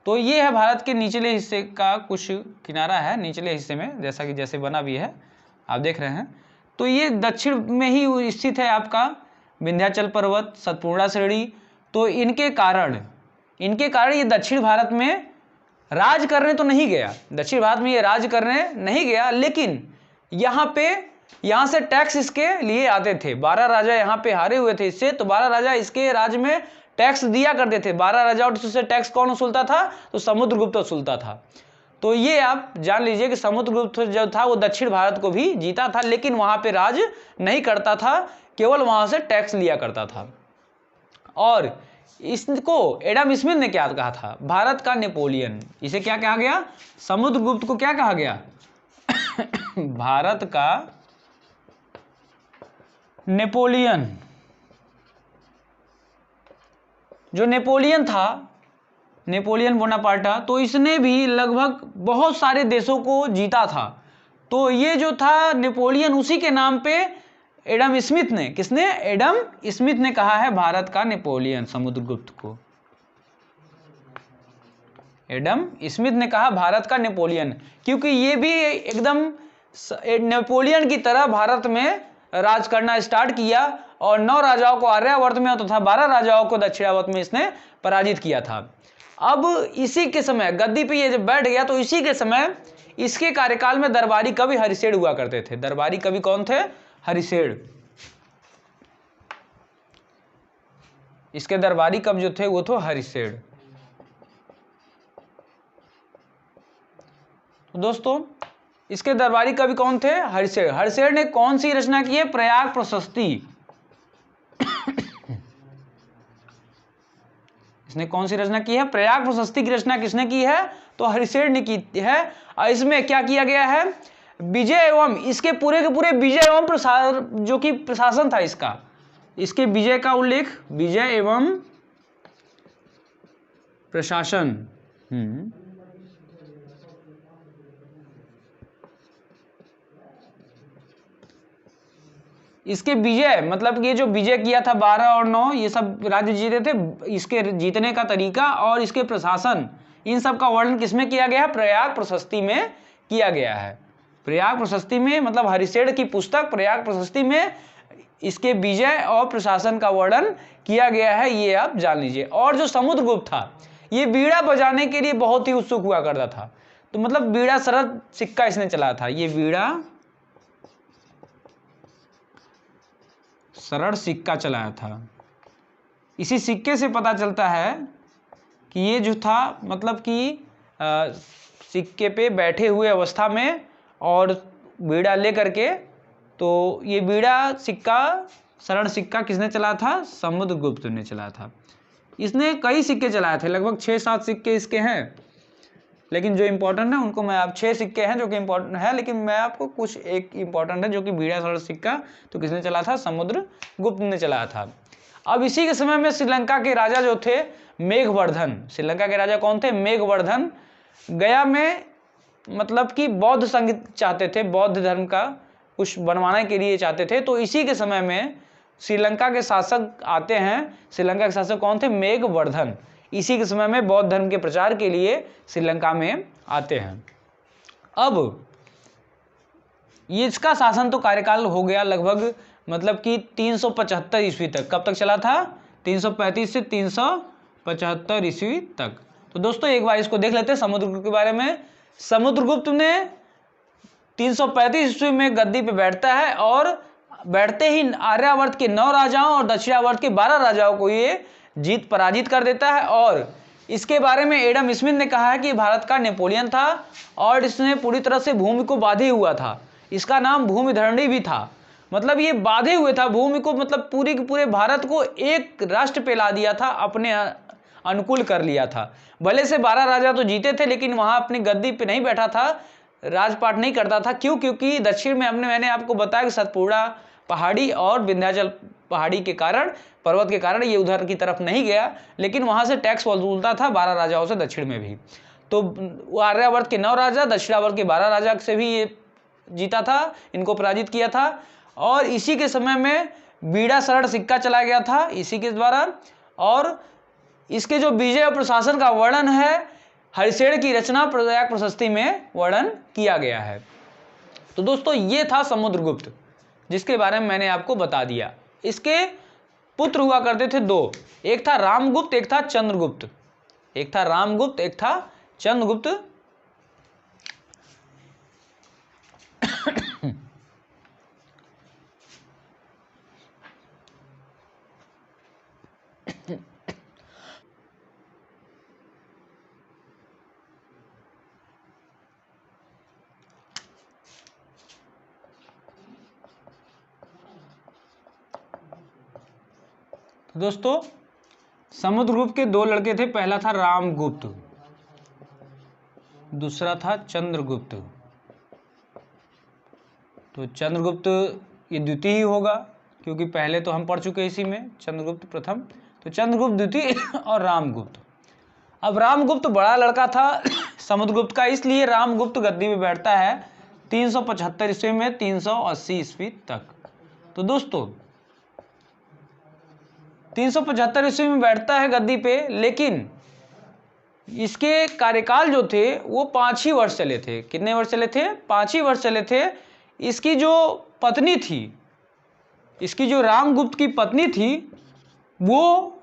तो ये है भारत के निचले हिस्से का कुछ किनारा है, निचले हिस्से में जैसा कि जैसे बना भी है आप देख रहे हैं। तो ये दक्षिण में ही स्थित है आपका विंध्याचल पर्वत, सतपूर्णा श्रेणी। तो इनके कारण ये दक्षिण भारत में राज करने तो नहीं गया, दक्षिण भारत में ये राज करने नहीं गया, लेकिन यहाँ से टैक्स इसके लिए आते थे। 12 राजा यहाँ पे हारे हुए थे इससे, तो 12 राजा इसके राज्य में टैक्स दिया करते थे। 12 राजाओं से टैक्स कौन वसूलता था, तो समुद्रगुप्त वसूलता था। तो ये आप जान लीजिए कि समुद्रगुप्त जो था वो दक्षिण भारत को भी जीता था, लेकिन वहां पे राज नहीं करता था, केवल वहां से टैक्स लिया करता था। और इसको एडम स्मिथ ने क्या कहा था, भारत का नेपोलियन। इसे क्या कहा गया, समुद्रगुप्त को क्या कहा गया भारत का नेपोलियन। जो नेपोलियन था, नेपोलियन बोनापार्टा, तो इसने भी लगभग बहुत सारे देशों को जीता था। तो ये जो था नेपोलियन, उसी के नाम पे एडम स्मिथ ने, किसने, एडम स्मिथ ने कहा है भारत का नेपोलियन समुद्रगुप्त को। एडम स्मिथ ने कहा भारत का नेपोलियन, क्योंकि ये भी एकदम नेपोलियन की तरह भारत में राज करना स्टार्ट किया और 9 राजाओं को आर्यावर्त में तथा 12 राजाओं को दक्षिणावर्त में इसने पराजित किया था। अब इसी के समय गद्दी पे ये जब बैठ गया, तो इसी के समय इसके कार्यकाल में दरबारी कवि हरिशेड़ हुआ करते थे। दरबारी कवि कौन थे, हरिशेड़। इसके दरबारी कवि जो थे वो थे हरिशेड़। तो दोस्तों इसके दरबारी कवि कौन थे, हरिशेड़। हरिशेड़ ने कौन सी रचना की है, प्रयाग प्रशस्ति। इसने कौन सी रचना की है, प्रयाग प्रशस्ति की रचना किसने की है, तो हरिशेड़ ने की है। और इसमें क्या किया गया है, विजय एवं, इसके पूरे के पूरे विजय एवं जो कि प्रशासन था इसका, इसके विजय का उल्लेख, विजय एवं प्रशासन। इसके विजय मतलब ये जो विजय किया था 12 और 9 ये सब राज्य जीते थे, इसके जीतने का तरीका और इसके प्रशासन, इन सब का वर्णन किसमें किया गया है? प्रयाग प्रशस्ति में किया गया है। प्रयाग प्रशस्ति में मतलब हरिशेन की पुस्तक प्रयाग प्रशस्ति में इसके विजय और प्रशासन का वर्णन किया गया है, ये आप जान लीजिए। और जो समुद्रगुप्त था ये बीड़ा बजाने के लिए बहुत ही उत्सुक हुआ करता था, तो मतलब बीड़ा सरल सिक्का इसने चलाया था, ये बीड़ा सरल सिक्का चलाया था। इसी सिक्के से पता चलता है कि ये जो था मतलब कि सिक्के पे बैठे हुए अवस्था में और बीड़ा ले करके, तो ये बीड़ा सिक्का सरल सिक्का किसने चलाया था? समुद्रगुप्त ने चलाया था। इसने कई सिक्के चलाए थे, लगभग 6-7 सिक्के इसके हैं, लेकिन जो इंपॉर्टेंट है उनको मैं आप 6 सिक्के हैं जो कि इंपॉर्टेंट है, लेकिन मैं आपको कुछ एक इंपॉर्टेंट है जो कि बीड़ा सरल सिक्का तो किसने चलाया था? समुद्रगुप्त ने चलाया था। अब इसी के समय में श्रीलंका के राजा जो थे मेघवर्धन, श्रीलंका के राजा कौन थे? मेघवर्धन गया में मतलब कि बौद्ध संघ चाहते थे, बौद्ध धर्म का कुछ बनवाने के लिए चाहते थे। तो इसी के समय में श्रीलंका के शासक आते हैं। श्रीलंका के शासक कौन थे? मेघवर्धन। इसी के समय में बौद्ध धर्म के प्रचार के लिए श्रीलंका में आते हैं। अब ये इसका शासन तो कार्यकाल हो गया लगभग मतलब कि 375 ईस्वी तक। कब तक चला था? 335 से 375 ईस्वी तक। तो दोस्तों एक बार इसको देख लेते हैं समुद्रगुप्त के बारे में। समुद्रगुप्त ने 335 ईस्वी में गद्दी पे बैठता है और बैठते ही आर्यावर्त के 9 राजाओं और दक्षिणावर्त के 12 राजाओं को ये पराजित कर देता है। और इसके बारे में एडम स्मिथ ने कहा है कि भारत का नेपोलियन था और इसने पूरी तरह से भूमि को बांधे हुआ था। इसका नाम भूमिधरणी भी था, मतलब ये बांधे हुए था भूमि को, मतलब पूरे भारत को एक राष्ट्र पे ला दिया था, अपने अनुकूल कर लिया था। भले से 12 राजा तो जीते थे लेकिन वहां अपनी गद्दी पे नहीं बैठा था, राजपाट नहीं करता था। क्यों? क्योंकि दक्षिण में मैंने आपको बताया कि सतपुड़ा पहाड़ी और विंध्याचल पहाड़ी के कारण, पर्वत के कारण ये उधर की तरफ नहीं गया, लेकिन वहां से टैक्स वसूलता था 12 राजाओं से दक्षिण में भी। तो आर्यावर्त के 9 राजा, दक्षिणावर्त के 12 राजा से भी ये जीता था, इनको पराजित किया था। और इसी के समय में बीड़ा सरल सिक्का चलाया गया था इसी के द्वारा। और इसके जो विजय और प्रशासन का वर्णन है हरिशेन की रचना प्रयाग प्रशस्ति में वर्णन किया गया है। तो दोस्तों ये था समुद्रगुप्त, जिसके बारे में मैंने आपको बता दिया। इसके पुत्र हुआ करते थे 2, एक था रामगुप्त, एक था चंद्रगुप्त। एक था रामगुप्त, एक था चंद्रगुप्त। दोस्तों समुद्रगुप्त के 2 लड़के थे, पहला था रामगुप्त, दूसरा था चंद्रगुप्त। तो चंद्रगुप्त ये द्वितीय ही होगा क्योंकि पहले तो हम पढ़ चुके इसी में, चंद्रगुप्त प्रथम, तो चंद्रगुप्त द्वितीय और रामगुप्त। अब रामगुप्त बड़ा लड़का था समुद्रगुप्त का, इसलिए रामगुप्त गद्दी में बैठता है 375 ईस्वी में 380 ईस्वी तक। तो दोस्तों 375 ईस्वी में बैठता है गद्दी पे, लेकिन इसके कार्यकाल जो थे वो 5 ही वर्ष चले थे। कितने वर्ष चले थे? 5 ही वर्ष चले थे। इसकी जो पत्नी थी, इसकी जो रामगुप्त की पत्नी थी, वो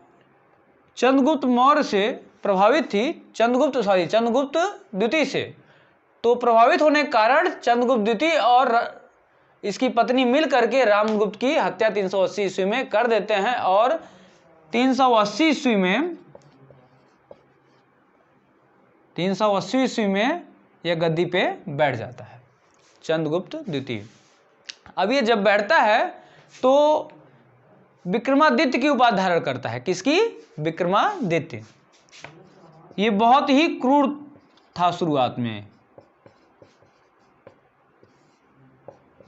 चंद्रगुप्त मौर्य से प्रभावित थी, चंद्रगुप्त द्वितीय से। तो प्रभावित होने के कारण चंद्रगुप्त द्वितीय और इसकी पत्नी मिल करके रामगुप्त की हत्या 380 ईस्वी में कर देते हैं और 380 ईस्वी में यह गद्दी पे बैठ जाता है चंद्रगुप्त द्वितीय। अब ये जब बैठता है तो विक्रमादित्य की उपाधि धारण करता है। किसकी? विक्रमादित्य। ये बहुत ही क्रूर था शुरुआत में।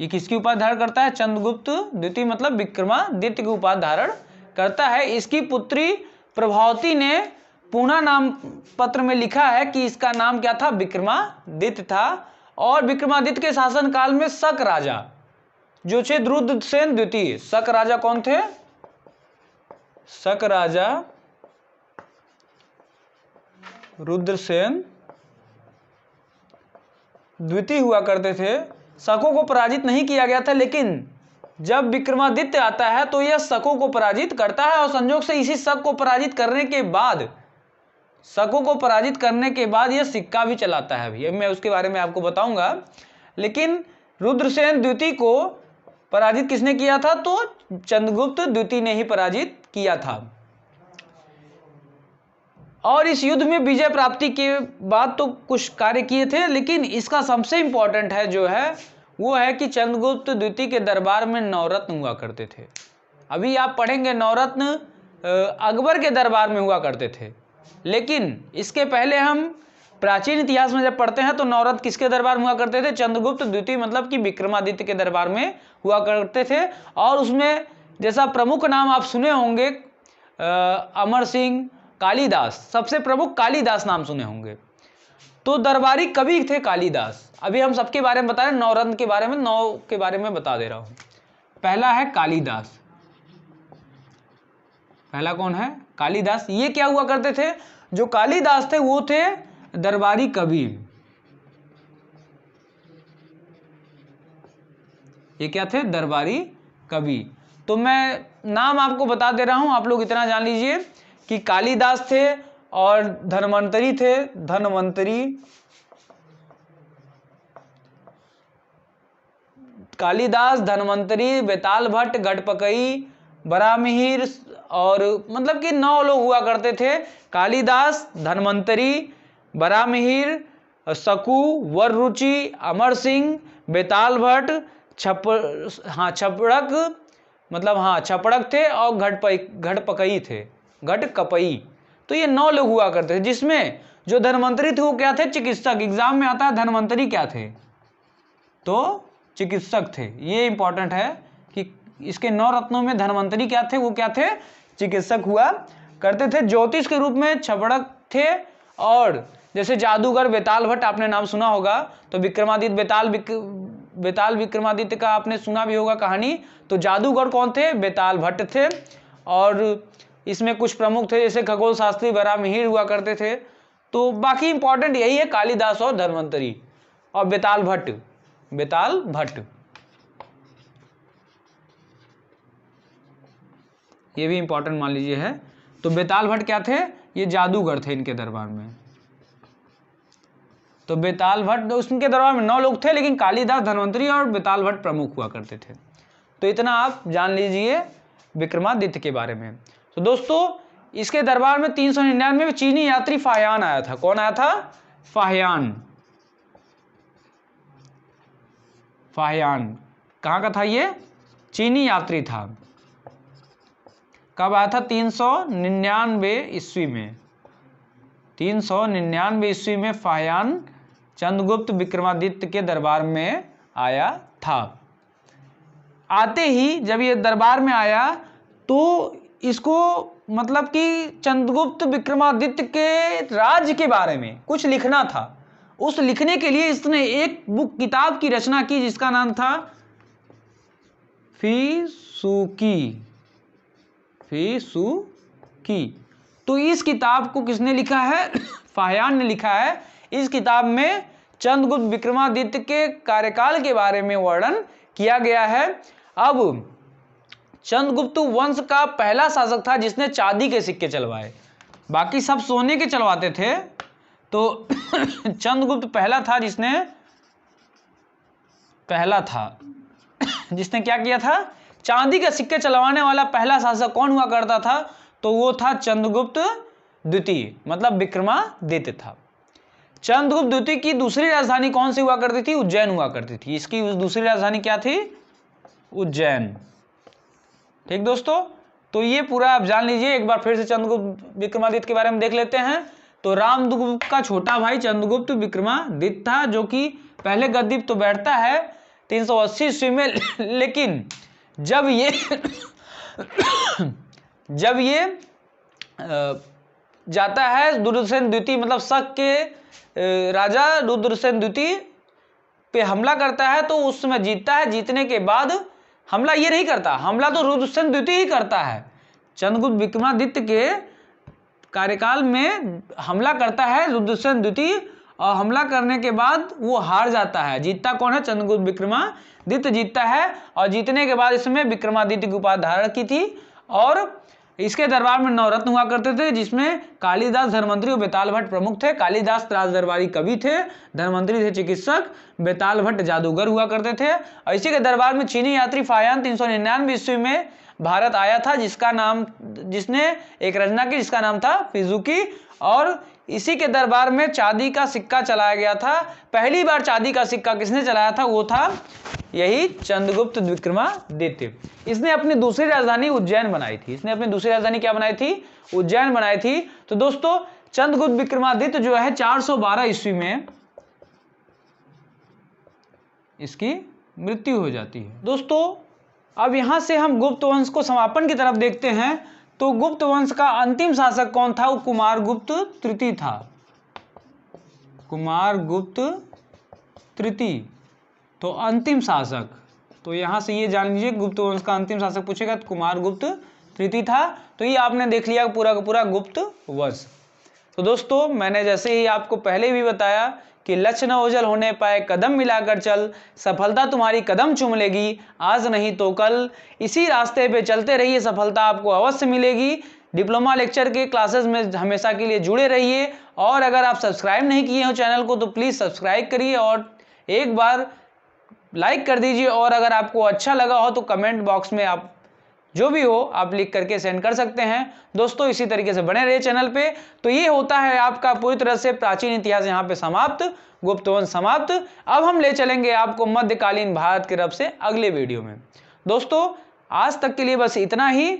ये किसकी उपाधि धारण करता है? चंद्रगुप्त द्वितीय मतलब विक्रमादित्य की उपाधि धारण करता है। इसकी पुत्री प्रभावती ने पूना नाम पत्र में लिखा है कि इसका नाम क्या था? विक्रमादित्य था। और विक्रमादित्य के शासन काल में शक राजा जो थे रुद्रसेन द्वितीय। शक राजा कौन थे? शक राजा रुद्रसेन द्वितीय हुआ करते थे। शकों को पराजित नहीं किया गया था, लेकिन जब विक्रमादित्य आता है तो यह शकों को पराजित करता है, और संयोग से इसी शक को पराजित करने के बाद, शकों को पराजित करने के बाद यह सिक्का भी चलाता है। अभी मैं उसके बारे में आपको बताऊंगा। लेकिन रुद्रसेन द्वितीय को पराजित किसने किया था? तो चंद्रगुप्त द्वितीय ने ही पराजित किया था। और इस युद्ध में विजय प्राप्ति के बाद तो कुछ कार्य किए थे, लेकिन इसका सबसे इंपॉर्टेंट है जो है वो है कि चंद्रगुप्त द्वितीय के दरबार में नवरत्न हुआ करते थे। अभी आप पढ़ेंगे नवरत्न अकबर के दरबार में हुआ करते थे, लेकिन इसके पहले हम प्राचीन इतिहास में जब पढ़ते हैं तो नवरत्न किसके दरबार में हुआ करते थे? चंद्रगुप्त द्वितीय मतलब कि विक्रमादित्य के दरबार में हुआ करते थे। और उसमें जैसा प्रमुख नाम आप सुने होंगे अमर सिंह, कालिदास, सबसे प्रमुख कालिदास नाम सुने होंगे। तो दरबारी कवि थे कालिदास। अभी हम सबके बारे में बता रहे हैं, नवरत्न के बारे में, 9 के बारे में बता दे रहा हूं। पहला है कालिदास। पहला कौन है? कालिदास। ये क्या हुआ करते थे? जो कालिदास थे वो थे दरबारी कवि। ये क्या थे? दरबारी कवि। तो मैं नाम आपको बता दे रहा हूं, आप लोग इतना जान लीजिए कि कालिदास थे और धन्वंतरी थे। धन्वंतरी, कालिदास, धन्वंतरी, बेताल भट्ट, गढ़पकई, बरामिहिर, और मतलब कि 9 लोग हुआ करते थे। कालिदास, धन्वंतरी, बरामिहिर, शकु, वररुचि, अमर सिंह, बेताल भट्ट, छपड़क, मतलब छपड़क थे, और घटपकई थे, घटकपई। तो ये 9 लोग हुआ करते थे, जिसमें जो धन्वंतरी थे वो क्या थे? चिकित्सक। एग्जाम में आता है धन्वंतरी क्या थे? तो चिकित्सक थे। ये इंपॉर्टेंट है कि इसके 9 रत्नों में धन्वंतरी क्या थे? वो क्या थे? चिकित्सक हुआ करते थे। ज्योतिष के रूप में छपड़क थे, और जैसे जादूगर बेताल भट्ट आपने नाम सुना होगा। तो विक्रमादित्य बेताल विक्रमादित्य का आपने सुना भी होगा कहानी। तो जादूगर कौन थे? बेताल भट्ट थे। और इसमें कुछ प्रमुख थे जैसे खगोल शास्त्री, बरामिहिर हुआ करते थे। तो बाकी इंपॉर्टेंट यही है, कालिदास और धन्वंतरी और बेताल भट्ट। बेताल भट्ट ये भी इंपॉर्टेंट मान लीजिए है। तो बेताल भट्ट क्या थे? ये जादूगर थे इनके दरबार में। तो बेताल भट्ट, उसके दरबार में 9 लोग थे, लेकिन कालिदास, धन्वंतरी और बेताल भट्ट प्रमुख हुआ करते थे। तो इतना आप जान लीजिए विक्रमादित्य के बारे में। तो दोस्तों इसके दरबार में 399 में चीनी यात्री फाहियान आया था। कौन आया था? फाहियान। फाहियान कहाँ का था? ये चीनी यात्री था। कब आया था? 399 ईस्वी में। 399 ईस्वी में फाहियान चंद्रगुप्त विक्रमादित्य के दरबार में आया था। आते ही जब ये दरबार में आया तो इसको मतलब कि चंद्रगुप्त विक्रमादित्य के राज्य के बारे में कुछ लिखना था। उस लिखने के लिए इसने एक किताब की रचना की जिसका नाम था फिसूकी। तो इस किताब को किसने लिखा है? फाहियान ने लिखा है। इस किताब में चंद्रगुप्त विक्रमादित्य के कार्यकाल के बारे में वर्णन किया गया है। अब चंद्रगुप्त वंश का पहला शासक था जिसने चांदी के सिक्के चलवाए, बाकी सब सोने के चलवाते थे। तो चंद्रगुप्त पहला था जिसने क्या किया था? चांदी के सिक्के चलवाने वाला पहला शासक कौन हुआ करता था? तो वो था चंद्रगुप्त द्वितीय, मतलब विक्रमादित्य था। चंद्रगुप्त द्वितीय की दूसरी राजधानी कौन सी हुआ करती थी? उज्जैन हुआ करती थी। इसकी दूसरी राजधानी क्या थी? उज्जैन। ठीक दोस्तों, तो ये पूरा आप जान लीजिए। एक बार फिर से चंद्रगुप्त विक्रमादित्य के बारे में देख लेते हैं। तो रामदूत का छोटा भाई चंद्रगुप्त विक्रमादित्य था, जो कि पहले गद्दी तो बैठता है 380 ईस्वी में, लेकिन जब ये जाता है रुद्रसेन द्वितीय, मतलब शक के राजा रुद्रसेन द्वितीय पे हमला करता है, तो उस समय जीतता है। जीतने के बाद हमला ये नहीं करता, हमला तो रुद्रसेन द्वितीय ही करता है। चंद्रगुप्त विक्रमादित्य के कार्यकाल में हमला करता है रुद्रसेन द्वितीय, और हमला करने के बाद वो हार जाता है। जीतता कौन है? चंद्रगुप्त विक्रमादित्य जीतता है, और जीतने के बाद इसमें विक्रमादित्य की उपाधि धारण की थी। और इसके दरबार में 9 रत्न हुआ करते थे, जिसमें कालिदास, धर्मंत्री और बेताल भट्ट प्रमुख थे। कालिदास राजदरबारी कवि थे, धर्मंत्री थे चिकित्सक, बेताल भट्ट जादूगर हुआ करते थे। और इसी के दरबार में चीनी यात्री फायान 399 ईस्वी में भारत आया था, जिसने एक रचना की जिसका नाम था फिजुकी। और इसी के दरबार में चांदी का सिक्का चलाया गया था। पहली बार चांदी का सिक्का किसने चलाया था? वो था यही चंद्रगुप्त विक्रमादित्य। इसने अपनी दूसरी राजधानी उज्जैन बनाई थी। इसने अपनी दूसरी राजधानी क्या बनाई थी? उज्जैन बनाई थी। तो दोस्तों चंद्रगुप्त विक्रमादित्य जो है 412 ईस्वी में इसकी मृत्यु हो जाती है। दोस्तों अब यहां से हम गुप्त वंश को समापन की तरफ देखते हैं। तो गुप्त वंश का अंतिम शासक कौन था? वो कुमारगुप्त तृतीय था। कुमारगुप्त तृतीय तो अंतिम शासक। तो यहां से ये जान लीजिए गुप्त वंश का अंतिम शासक पूछेगा तो कुमारगुप्त तृतीय था। तो ये आपने देख लिया पूरा का पूरा गुप्त वंश। तो दोस्तों मैंने जैसे ही आपको पहले भी बताया कि लक्ष्य न ओझल होने पाए कदम मिलाकर चल, सफलता तुम्हारी कदम चूम लेगी आज नहीं तो कल। इसी रास्ते पे चलते रहिए, सफलता आपको अवश्य मिलेगी। डिप्लोमा लेक्चर के क्लासेस में हमेशा के लिए जुड़े रहिए। और अगर आप सब्सक्राइब नहीं किए हो चैनल को तो प्लीज़ सब्सक्राइब करिए और एक बार लाइक कर दीजिए। और अगर आपको अच्छा लगा हो तो कमेंट बॉक्स में आप जो भी हो आप लिख करके सेंड कर सकते हैं। दोस्तों इसी तरीके से बने रहिए चैनल पे। तो ये होता है आपका पूरी तरह से प्राचीन इतिहास यहाँ पे समाप्त, गुप्त वंश समाप्त। अब हम ले चलेंगे आपको मध्यकालीन भारत की तरफ से अगले वीडियो में। दोस्तों आज तक के लिए बस इतना ही।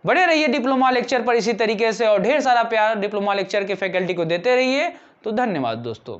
बने रहिए डिप्लोमा लेक्चर पर इसी तरीके से, और ढेर सारा प्यार डिप्लोमा लेक्चर के फैकल्टी को देते रहिए। तो धन्यवाद दोस्तों।